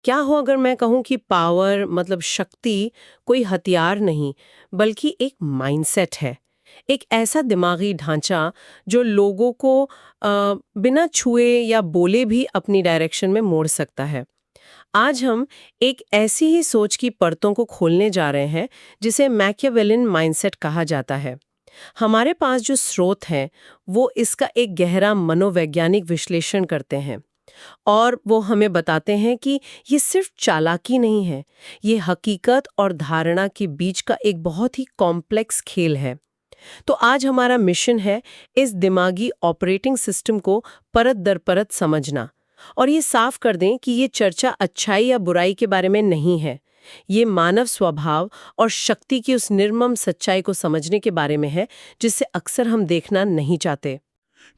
क्या हो अगर मैं कहूँ कि पावर मतलब शक्ति कोई हथियार नहीं, बल्कि एक माइंडसेट है। एक ऐसा दिमागी ढांचा जो लोगों को बिना छुए या बोले भी अपनी डायरेक्शन में मोड़ सकता है। आज हम एक ऐसी ही सोच की परतों को खोलने जा रहे हैं जिसे मैकियावेलियन माइंडसेट कहा जाता है। हमारे पास जो स्रोत हैं वो इसका एक गहरा मनोवैज्ञानिक विश्लेषण करते हैं और वो हमें बताते हैं कि ये सिर्फ चालाकी नहीं है, ये हकीकत और धारणा के बीच का एक बहुत ही कॉम्प्लेक्स खेल है। तो आज हमारा मिशन है इस दिमागी ऑपरेटिंग सिस्टम को परत दर परत समझना और ये साफ कर दें कि ये चर्चा अच्छाई या बुराई के बारे में नहीं है। ये मानव स्वभाव और शक्ति की उस निर्मम सच्चाई को समझने के बारे में है जिसे अक्सर हम देखना नहीं चाहते।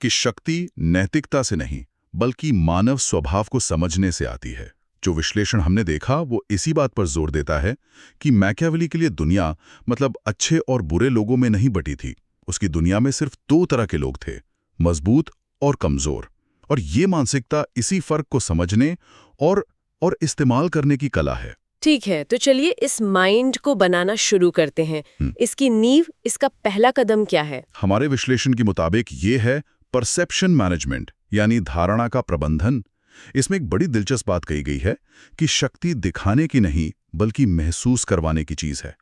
कि शक्ति नैतिकता से नहीं बल्कि मानव स्वभाव को समझने से आती है। जो विश्लेषण हमने देखा वो इसी बात पर जोर देता है कि मैकियावेली के लिए दुनिया मतलब अच्छे और बुरे लोगों में नहीं बटी थी। उसकी दुनिया में सिर्फ दो तरह के लोग थे, मजबूत और कमजोर। और ये मानसिकता इसी फर्क को समझने और इस्तेमाल करने की कला है। ठीक है, तो चलिए इस माइंड को बनाना शुरू करते हैं। इसकी नींव, इसका पहला कदम क्या है? हमारे विश्लेषण के मुताबिक ये है परसेप्शन मैनेजमेंट, यानी धारणा का प्रबंधन। इसमें एक बड़ी दिलचस्प बात कही गई है कि शक्ति दिखाने की नहीं बल्कि महसूस करवाने की चीज है।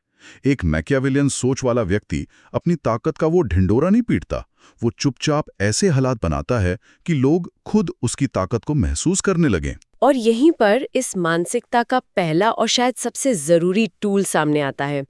एक मैकियावेलियन सोच वाला व्यक्ति अपनी ताकत का वो ढिंडोरा नहीं पीटता, वो चुपचाप ऐसे हालात बनाता है कि लोग खुद उसकी ताकत को महसूस करने लगें। और यहीं पर इस मानसिकता का पहला और शायद सबसे जरूरी टूल सामने आता है,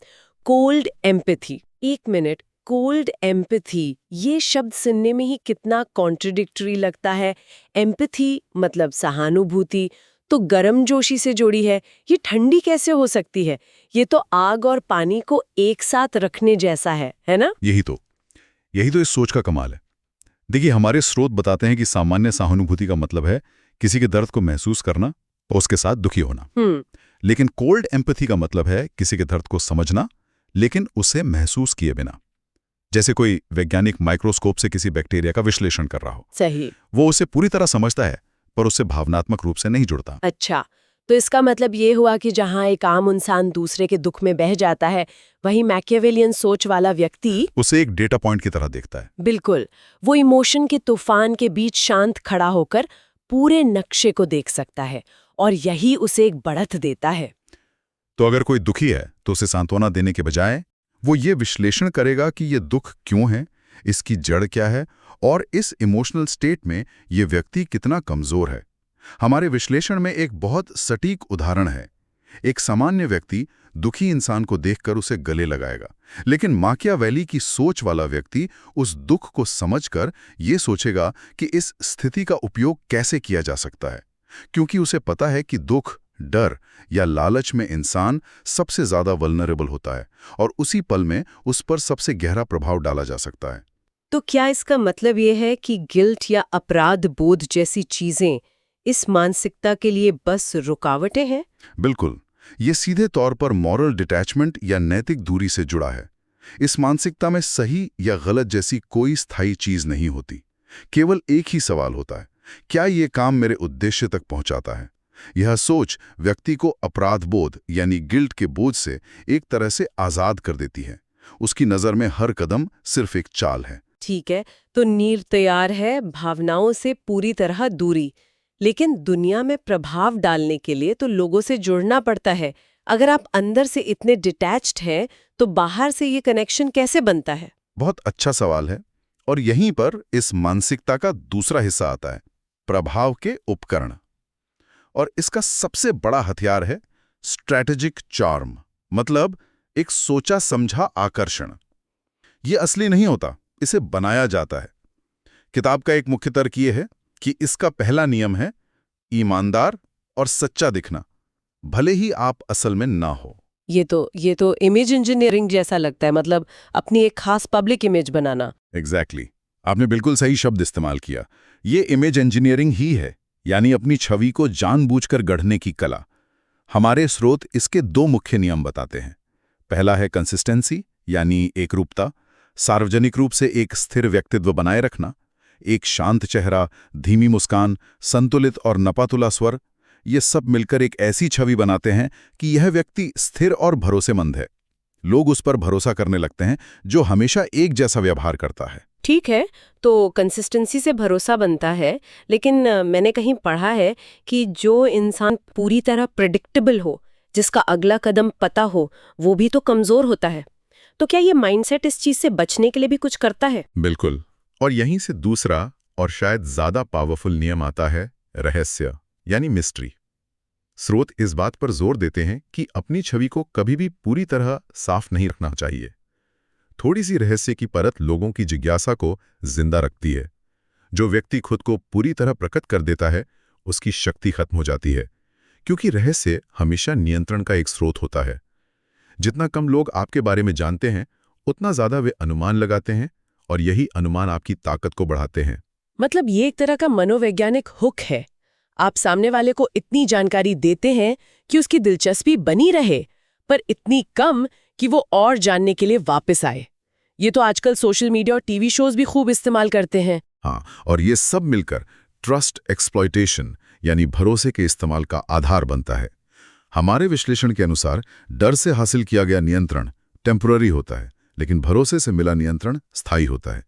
कोल्ड एम्पैथी। एक मिनट, कोल्ड एम्पैथी, ये शब्द सुनने में ही कितना कॉन्ट्रडिक्टरी लगता है। एम्पैथी मतलब सहानुभूति तो गर्मजोशी से जोड़ी है, ये ठंडी कैसे हो सकती है? ये तो आग और पानी को एक साथ रखने जैसा है ना? यही तो इस सोच का कमाल है। देखिए, हमारे स्रोत बताते हैं कि सामान्य सहानुभूति का मतलब है किसी के दर्द को महसूस करना और उसके साथ दुखी होना। लेकिन कोल्ड एम्पैथी का मतलब है किसी के दर्द को समझना लेकिन उसे महसूस किए बिना। जैसे कोई वैज्ञानिक माइक्रोस्कोप से किसी बैक्टीरिया का विश्लेषण कर रहा हो। सही। वो उसे पूरी तरह समझता है पर उससे भावनात्मक रूप से नहीं जुड़ता। अच्छा, तो इसका मतलब ये हुआ कि जहां एक आम इंसान दूसरे के दुख में बह जाता है, वहीं मैकियावेलियन सोच वाला व्यक्ति उसे एक डेटा पॉइंट की तरह देखता है। बिल्कुल, वो इमोशन के तूफान के बीच शांत खड़ा होकर पूरे नक्शे को देख सकता है और यही उसे एक बढ़त देता है। तो अगर कोई दुखी है तो उसे सांत्वना देने के बजाय वो ये विश्लेषण करेगा कि ये दुख क्यों है, इसकी जड़ क्या है और इस इमोशनल स्टेट में ये व्यक्ति कितना कमजोर है। हमारे विश्लेषण में एक बहुत सटीक उदाहरण है। एक सामान्य व्यक्ति दुखी इंसान को देखकर उसे गले लगाएगा, लेकिन मैकियावेली की सोच वाला व्यक्ति उस दुख को समझकर ये सोचेगा कि इस स्थिति का उपयोग कैसे किया जा सकता है, क्योंकि उसे पता है कि दुख, डर या लालच में इंसान सबसे ज्यादा वल्नरेबल होता है और उसी पल में उस पर सबसे गहरा प्रभाव डाला जा सकता है। तो क्या इसका मतलब ये है कि गिल्ट या अपराध बोध जैसी चीजें इस मानसिकता के लिए बस रुकावटें हैं? बिल्कुल, ये सीधे तौर पर मॉरल डिटैचमेंट या नैतिक दूरी से जुड़ा है। इस मानसिकता में सही या गलत जैसी कोई स्थायी चीज नहीं होती। केवल एक ही सवाल होता है, क्या ये काम मेरे उद्देश्य तक पहुंचाता है? यह सोच व्यक्ति को अपराध बोध यानी गिल्ट के बोझ से एक तरह से आजाद कर देती है। उसकी नजर में हर कदम सिर्फ एक चाल है। ठीक है, तो नींव तैयार है, भावनाओं से पूरी तरह दूरी। लेकिन दुनिया में प्रभाव डालने के लिए तो लोगों से जुड़ना पड़ता है। अगर आप अंदर से इतने डिटैच्ड हैं, तो बाहर से ये कनेक्शन कैसे बनता है? बहुत अच्छा सवाल है और यहीं पर इस मानसिकता का दूसरा हिस्सा आता है, प्रभाव के उपकरण। और इसका सबसे बड़ा हथियार है स्ट्रैटेजिक चार्म, मतलब एक सोचा समझा आकर्षण। ये असली नहीं होता, इसे बनाया जाता है। किताब का एक मुख्य तर्क ये है कि इसका पहला नियम है ईमानदार और सच्चा दिखना, भले ही आप असल में ना हो। ये तो इमेज इंजीनियरिंग जैसा लगता है, मतलब अपनी एक खास पब्लिक इमेज बनाना। एग्जैक्टली, आपने बिल्कुल सही शब्द इस्तेमाल किया। ये इमेज इंजीनियरिंग ही है, यानी अपनी छवि को जानबूझकर गढ़ने की कला। हमारे स्रोत इसके दो मुख्य नियम बताते हैं। पहला है कंसिस्टेंसी, यानी एकरूपता, सार्वजनिक रूप से एक स्थिर व्यक्तित्व बनाए रखना, एक शांत चेहरा, धीमी मुस्कान, संतुलित और नपातुला स्वर। ये सब मिलकर एक ऐसी छवि बनाते हैं कि यह व्यक्ति स्थिर और भरोसेमंद है। लोग उस पर भरोसा करने लगते हैं जो हमेशा एक जैसा व्यवहार करता है। ठीक है, तो कंसिस्टेंसी से भरोसा बनता है, लेकिन मैंने कहीं पढ़ा है कि जो इंसान पूरी तरह प्रेडिक्टेबल हो, जिसका अगला कदम पता हो, वो भी तो कमजोर होता है। तो क्या ये माइंडसेट इस चीज से बचने के लिए भी कुछ करता है? बिल्कुल। और यहीं से दूसरा और शायद ज्यादा पावरफुल नियम आता है, रहस्य यानी मिस्ट्री। स्रोत इस बात पर जोर देते हैं कि अपनी छवि को कभी भी पूरी तरह साफ नहीं रखना चाहिए। थोड़ी सी रहस्य की परत लोगों की जिज्ञासा को जिंदा रखती है। जो व्यक्ति खुद को पूरी तरह प्रकट कर देता है, उसकी शक्ति खत्म हो जाती है, क्योंकि रहस्य हमेशा नियंत्रण का एक स्रोत होता है। जितना कम लोग आपके बारे में जानते हैं, उतना ज्यादा वे अनुमान लगाते हैं, और यही अनुमान आपकी ताकत को बढ़ाते हैं। मतलब ये एक तरह का मनोवैज्ञानिक हुक है। आप सामने वाले को इतनी जानकारी देते हैं कि उसकी दिलचस्पी बनी रहे, पर इतनी कम कि वो और जानने के लिए वापस आए। ये तो आजकल सोशल मीडिया और टीवी शोज भी खूब इस्तेमाल करते हैं। हाँ, और ये सब मिलकर ट्रस्ट एक्सप्लॉयटेशन यानी भरोसे के इस्तेमाल का आधार बनता है। हमारे विश्लेषण के अनुसार डर से हासिल किया गया नियंत्रण टेम्पररी होता है, लेकिन भरोसे से मिला नियंत्रण स्थायी होता है।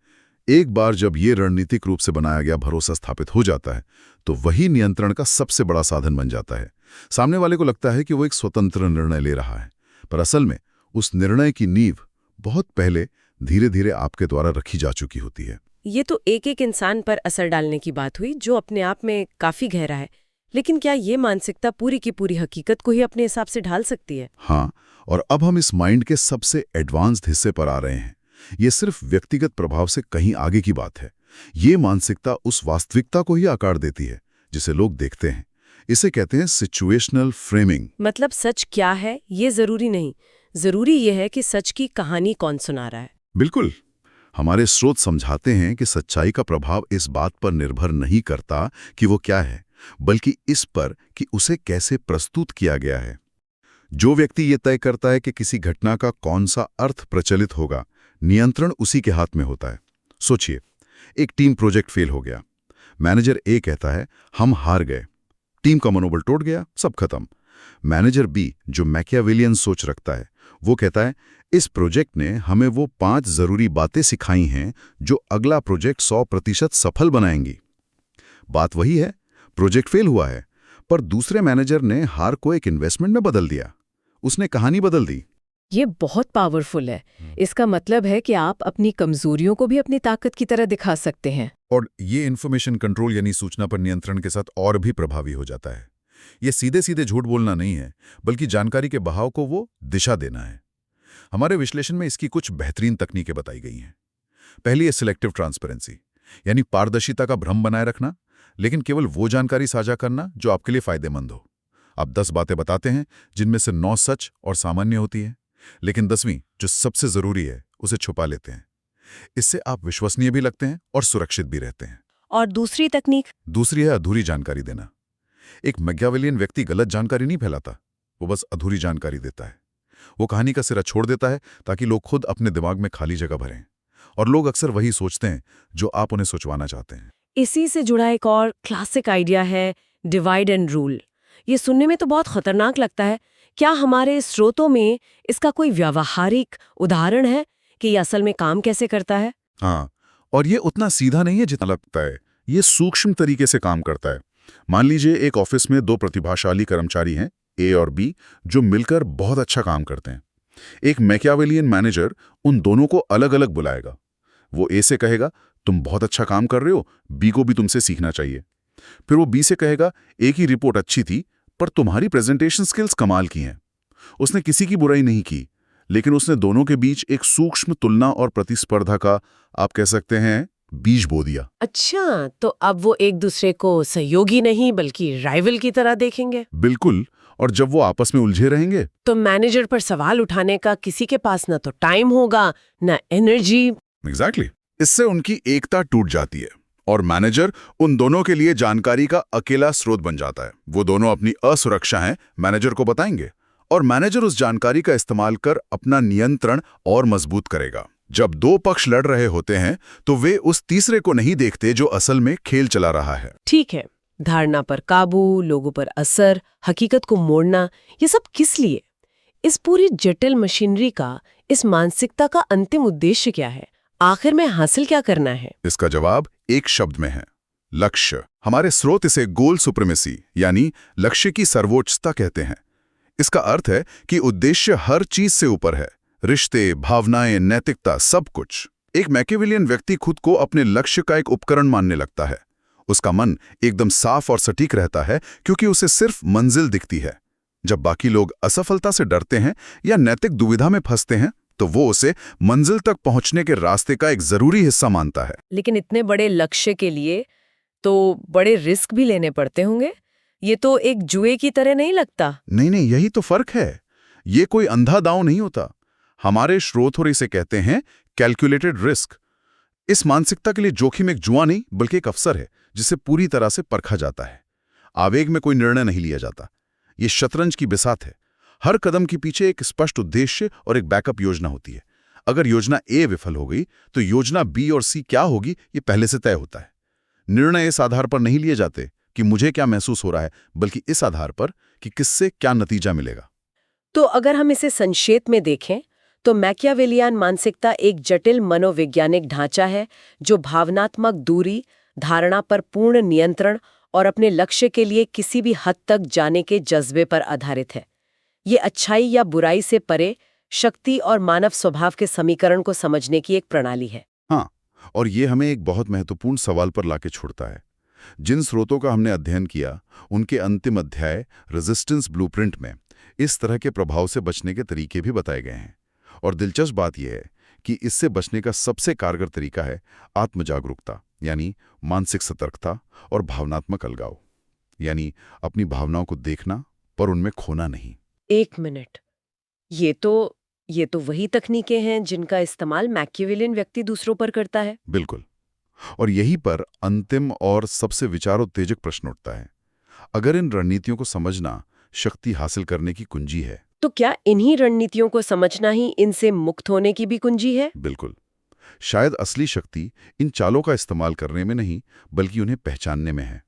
एक बार जब ये रणनीतिक रूप से बनाया गया भरोसा स्थापित हो जाता है, तो वही नियंत्रण का सबसे बड़ा साधन बन जाता है। सामने वाले को लगता है कि वो एक स्वतंत्र निर्णय ले रहा है, पर असल में उस निर्णय की नींव बहुत पहले धीरे धीरे आपके द्वारा रखी जा चुकी होती है। ये तो एक एक इंसान पर असर डालने की बात हुई, जो अपने आप में काफी गहरा है। लेकिन क्या ये मानसिकता पूरी की पूरी हकीकत को ही अपने हिसाब से ढाल सकती है? हाँ, और अब हम इस माइंड के सबसे एडवांस्ड हिस्से पर आ रहे हैं। ये सिर्फ व्यक्तिगत प्रभाव से कहीं आगे की बात है। ये मानसिकता उस वास्तविकता को ही आकार देती है जिसे लोग देखते हैं। इसे कहते हैं सिचुएशनल फ्रेमिंग। मतलब सच क्या है ये जरूरी नहीं, जरूरी ये है कि सच की कहानी कौन सुना रहा है। बिल्कुल। हमारे स्रोत समझाते हैं कि सच्चाई का प्रभाव इस बात पर निर्भर नहीं करता कि वो क्या है, बल्कि इस पर कि उसे कैसे प्रस्तुत किया गया है। जो व्यक्ति ये तय करता है कि किसी घटना का कौन सा अर्थ प्रचलित होगा, नियंत्रण उसी के हाथ में होता है। सोचिए, एक टीम प्रोजेक्ट फेल हो गया। मैनेजर ए कहता है हम हार गए, टीम का मनोबल टूट गया, सब खत्म। मैनेजर बी, जो मैकियावेलियन सोच रखता है, वो कहता है इस प्रोजेक्ट ने हमें वो 5 जरूरी बातें सिखाई हैं जो अगला प्रोजेक्ट 100% सफल बनाएंगी। बात वही है, प्रोजेक्ट फेल हुआ है, पर दूसरे मैनेजर ने हार को एक इन्वेस्टमेंट में बदल दिया। उसने कहानी बदल दी। ये बहुत पावरफुल है। इसका मतलब है कि आप अपनी कमजोरियों को भी अपनी ताकत की तरह दिखा सकते हैं। और ये इन्फॉर्मेशन कंट्रोल यानी सूचना पर नियंत्रण के साथ और भी प्रभावी हो जाता है। ये सीधे सीधे झूठ बोलना नहीं है, बल्कि जानकारी के बहाव को वो दिशा देना है। हमारे विश्लेषण में इसकी कुछ बेहतरीन तकनीकें बताई गई हैं। पहली है सिलेक्टिव ट्रांसपेरेंसी, यानी पारदर्शिता का भ्रम बनाए रखना, लेकिन केवल वो जानकारी साझा करना जो आपके लिए फायदेमंद हो। आप 10 बातें बताते हैं जिनमें से 9 सच और सामान्य होती है, लेकिन 10वीं जो सबसे जरूरी है उसे छुपा लेते हैं। इससे आप विश्वसनीय भी लगते हैं और सुरक्षित भी रहते हैं। और दूसरी तकनीक? दूसरी है अधूरी जानकारी देना। एक मैकियावेलियन व्यक्ति गलत जानकारी नहीं फैलाता, वो बस अधूरी जानकारी देता है। वो कहानी का सिरा छोड़ देता है ताकि लोग खुद अपने दिमाग में खाली जगह भरें, और लोग अक्सर वही सोचते हैं जो आप उन्हें सोचवाना चाहते हैं। इसी से जुड़ा एक और क्लासिक आइडिया है डिवाइड एंड रूल। ये सुनने में तो बहुत खतरनाक लगता है। क्या हमारे स्रोतों में इसका कोई व्यावहारिक उदाहरण है कि ये असल में काम कैसे करता है? हाँ, और ये उतना सीधा नहीं है जितना लगता है। ये सूक्ष्म तरीके से काम करता है। मान लीजिए एक ऑफिस में 2 प्रतिभाशाली कर्मचारी हैं, ए और बी, जो मिलकर बहुत अच्छा काम करते हैं। एक मैकियावेलियन मैनेजर उन दोनों को अलग अलग बुलाएगा। वो ए से कहेगा तुम बहुत अच्छा काम कर रहे हो, बी को भी तुमसे सीखना चाहिए। फिर वो बी से कहेगा ए की रिपोर्ट अच्छी थी, पर तुम्हारी प्रेजेंटेशन स्किल्स कमाल की हैं। उसने किसी की बुराई नहीं की, लेकिन उसने दोनों के बीच एक सूक्ष्म तुलना और प्रतिस्पर्धा का, आप कह सकते हैं, बीज बो दिया। अच्छा, तो अब वो एक दूसरे को सहयोगी नहीं बल्कि राइवल की तरह देखेंगे। बिल्कुल। और जब वो आपस में उलझे रहेंगे तो मैनेजर पर सवाल उठाने का किसी के पास ना तो टाइम होगा ना एनर्जी। एग्जैक्टली। इससे उनकी एकता टूट जाती है और मैनेजर उन दोनों के लिए जानकारी का अकेला स्रोत बन जाता है। वो दोनों अपनी असुरक्षा है मैनेजर को बताएंगे, और मैनेजर उस जानकारी का इस्तेमाल कर अपना नियंत्रण और मजबूत करेगा। जब 2 पक्ष लड़ रहे होते हैं तो वे उस तीसरे को नहीं देखते जो असल में खेल चला रहा है। ठीक है, धारणा पर काबू, लोगों पर असर, हकीकत को मोड़ना, ये सब किस लिए? इस पूरी जटिल मशीनरी का, इस मानसिकता का अंतिम उद्देश्य क्या है? आखिर में हासिल क्या करना है? इसका जवाब एक शब्द में है, लक्ष्य। हमारे स्रोत इसे गोल सुप्रीमेसी यानी लक्ष्य की सर्वोच्चता कहते हैं। इसका अर्थ है कि उद्देश्य हर चीज से ऊपर है, रिश्ते, भावनाएं, नैतिकता, सब कुछ। एक मैकियावेलियन व्यक्ति खुद को अपने लक्ष्य का एक उपकरण मानने लगता है। उसका मन एकदम साफ और सटीक रहता है क्योंकि उसे सिर्फ मंजिल दिखती है। जब बाकी लोग असफलता से डरते हैं या नैतिक दुविधा में फंसते हैं, तो वो उसे मंजिल तक पहुंचने के रास्ते का एक जरूरी हिस्सा मानता है। लेकिन इतने बड़े लक्ष्य के लिए तो बड़े रिस्क भी लेने पड़ते होंगे। ये तो एक जुए की तरह नहीं लगता? नहीं नहीं, यही तो फर्क है। ये कोई अंधा दांव नहीं होता। हमारे स्रोत और इसे कहते हैं कैलकुलेटेड रिस्क। इस मानसिकता के लिए जोखिम एक जुआ नहीं बल्कि एक अवसर है जिसे पूरी तरह से परखा जाता है। आवेग में कोई निर्णय नहीं लिया जाता। ये शतरंज की बिसात है। हर कदम के पीछे एक स्पष्ट उद्देश्य और एक बैकअप योजना होती है। अगर योजना ए विफल हो गई तो योजना बी और सी क्या होगी ये पहले से तय होता है। निर्णय इस आधार पर नहीं लिए जाते कि मुझे क्या महसूस हो रहा है, बल्कि इस आधार पर कि किससे क्या नतीजा मिलेगा। तो अगर हम इसे संक्षेप में देखें तो मैकियावेलियन मानसिकता एक जटिल मनोवैज्ञानिक ढांचा है जो भावनात्मक दूरी, धारणा पर पूर्ण नियंत्रण और अपने लक्ष्य के लिए किसी भी हद तक जाने के जज्बे पर आधारित है। ये अच्छाई या बुराई से परे शक्ति और मानव स्वभाव के समीकरण को समझने की एक प्रणाली है। हाँ, और ये हमें एक बहुत महत्वपूर्ण सवाल पर लाके छोड़ता है। जिन स्रोतों का हमने अध्ययन किया, उनके अंतिम अध्याय रेजिस्टेंस ब्लूप्रिंट में इस तरह के प्रभाव से बचने के तरीके भी बताए गए हैं। और दिलचस्प बात यह है कि इससे बचने का सबसे कारगर तरीका है आत्मजागरूकता, यानी मानसिक सतर्कता और भावनात्मक अलगाव, यानी अपनी भावनाओं को देखना पर उनमें खोना नहीं। एक मिनट, ये तो वही तकनीकें हैं जिनका इस्तेमाल मैकियावेलियन व्यक्ति दूसरों पर करता है। बिल्कुल। और यहीं पर अंतिम और सबसे विचारोत्तेजक प्रश्न उठता है। अगर इन रणनीतियों को समझना शक्ति हासिल करने की कुंजी है, तो क्या इन्हीं रणनीतियों को समझना ही इनसे मुक्त होने की भी कुंजी है? बिल्कुल। शायद असली शक्ति इन चालों का इस्तेमाल करने में नहीं, बल्कि उन्हें पहचानने में है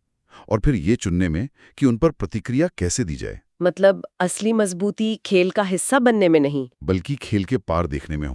और फिर ये चुनने में कि उन पर प्रतिक्रिया कैसे दी जाए। मतलब असली मजबूती खेल का हिस्सा बनने में नहीं, बल्कि खेल के पार देखने में हो।